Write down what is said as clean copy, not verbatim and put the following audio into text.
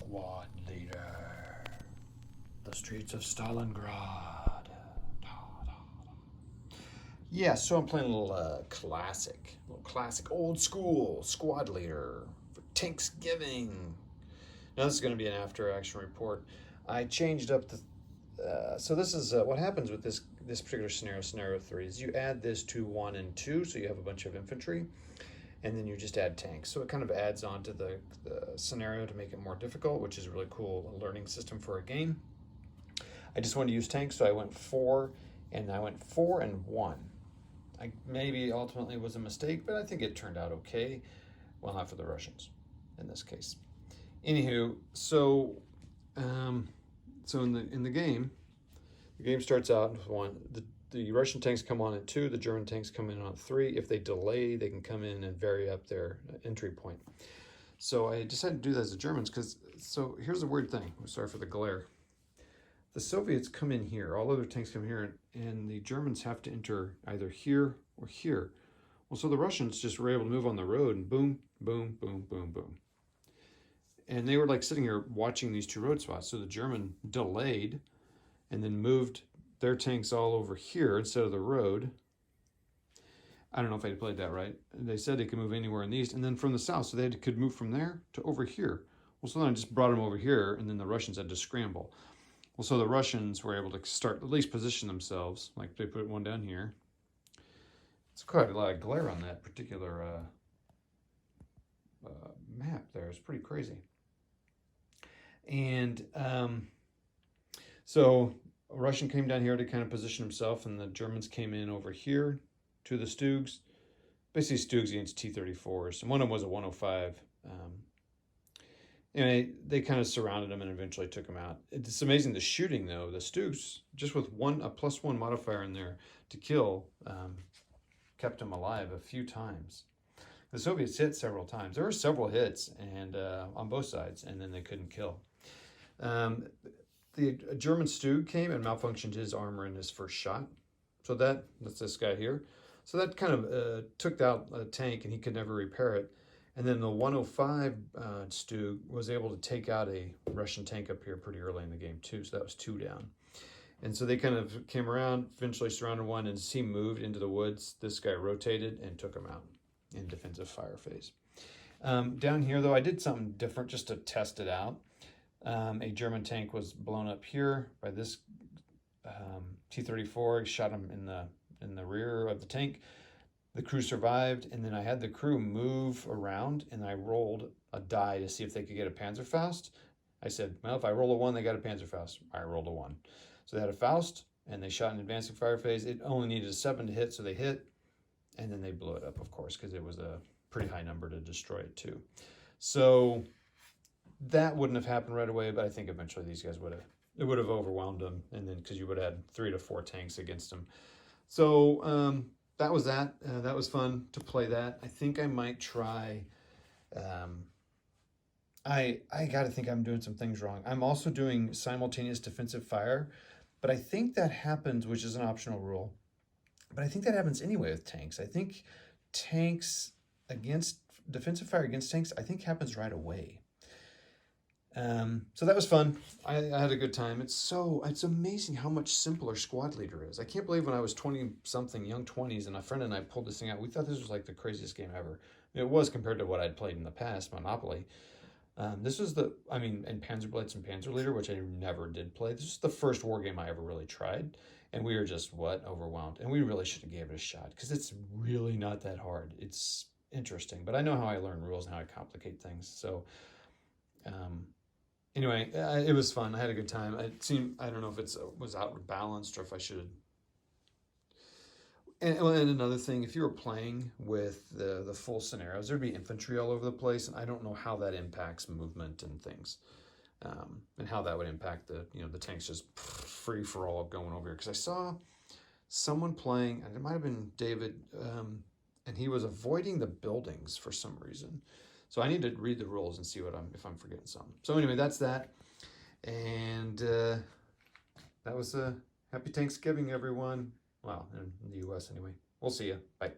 Squad leader. The streets of Stalingrad. Yeah, so I'm playing a little classic, old school squad leader for TanksGiving. Now this is going to be an after action report. I changed up the. So this is what happens with this particular scenario 3 is you add this to 1 and 2, so you have a bunch of infantry, and then you just add tanks. So it kind of adds on to the scenario to make it more difficult, which is a really cool learning system for a game. I just wanted to use tanks, so I went 4 and 1. Maybe ultimately was a mistake, but I think it turned out okay. Well, not for the Russians in this case. Anywho, so in the game starts out with 1. The Russian tanks come on at 2. The German tanks come in on 3. If they delay, they can come in and vary up their entry point. So I decided to do that as the Germans so here's the weird thing. Sorry for the glare. The Soviets come in here. All other tanks come here, and the Germans have to enter either here or here. Well, so the Russians just were able to move on the road, and boom, boom, boom, boom, boom. And they were like sitting here watching these 2 road spots. So the German delayed and then moved their tanks all over here instead of the road. I don't know if I played that right. They said they could move anywhere in the east, and then from the south, so they could move from there to over here. Well, so then I just brought them over here, and then the Russians had to scramble. Well, so the Russians were able to start, at least position themselves, like they put one down here. It's quite a lot of glare on that particular map there. It's pretty crazy. And so a Russian came down here to kind of position himself, and the Germans came in over here to the Stugs. Basically Stugs against T-34s, and one of them was a 105. And they kind of surrounded him and eventually took him out. It's amazing the shooting, though. The Stugs, just with a +1 modifier in there to kill, kept him alive a few times. The Soviets hit several times. There were several hits and on both sides, and then they couldn't kill. The German Stug came and malfunctioned his armor in his first shot. So that's this guy here. So that kind of took out a tank, and he could never repair it. And then the 105 Stug was able to take out a Russian tank up here pretty early in the game too. So that was 2 down. And so they kind of came around, eventually surrounded one, and as he moved into the woods, this guy rotated and took him out in defensive fire phase. Down here, though, I did something different just to test it out. A German tank was blown up here by this T-34. Shot him in the rear of the tank. The crew survived, and then I had the crew move around, and I rolled a die to see if they could get a Panzerfaust. I said, well, if I roll a 1, they got a Panzerfaust. I rolled a 1. So they had a Faust, and they shot in advancing fire phase. It only needed a 7 to hit, so they hit, and then they blew it up, of course, because it was a pretty high number to destroy it, too. So that wouldn't have happened right away, but I think eventually these guys would have overwhelmed them, and then because you would have had 3 to 4 tanks against them. So that was that. That was fun to play that. I think I might try. I got to think I'm doing some things wrong. I'm also doing simultaneous defensive fire, but I think that happens, which is an optional rule. But I think that happens anyway with tanks. I think tanks against defensive fire against tanks, I think happens right away. So that was fun. I had a good time. It's amazing how much simpler Squad Leader is. I can't believe when I was 20-something, young 20s, and a friend and I pulled this thing out, we thought this was like the craziest game ever. It was compared to what I'd played in the past, Monopoly. This was and Panzerblitz and Panzerleader, which I never did play. This was the first war game I ever really tried, and we were just, overwhelmed. And we really should have gave it a shot, because it's really not that hard. It's interesting, but I know how I learn rules and how I complicate things, so... Anyway, it was fun. I had a good time. I don't know if it was outward balanced or if I should. And another thing, if you were playing with the full scenarios, there'd be infantry all over the place, and I don't know how that impacts movement and things, and how that would impact the tanks just free for all going over here. Because I saw someone playing, and it might have been David, and he was avoiding the buildings for some reason. So I need to read the rules and see if I'm forgetting something. So anyway, that's that. And that was a happy TanksGiving, everyone. Well, in the U.S. anyway. We'll see you. Bye.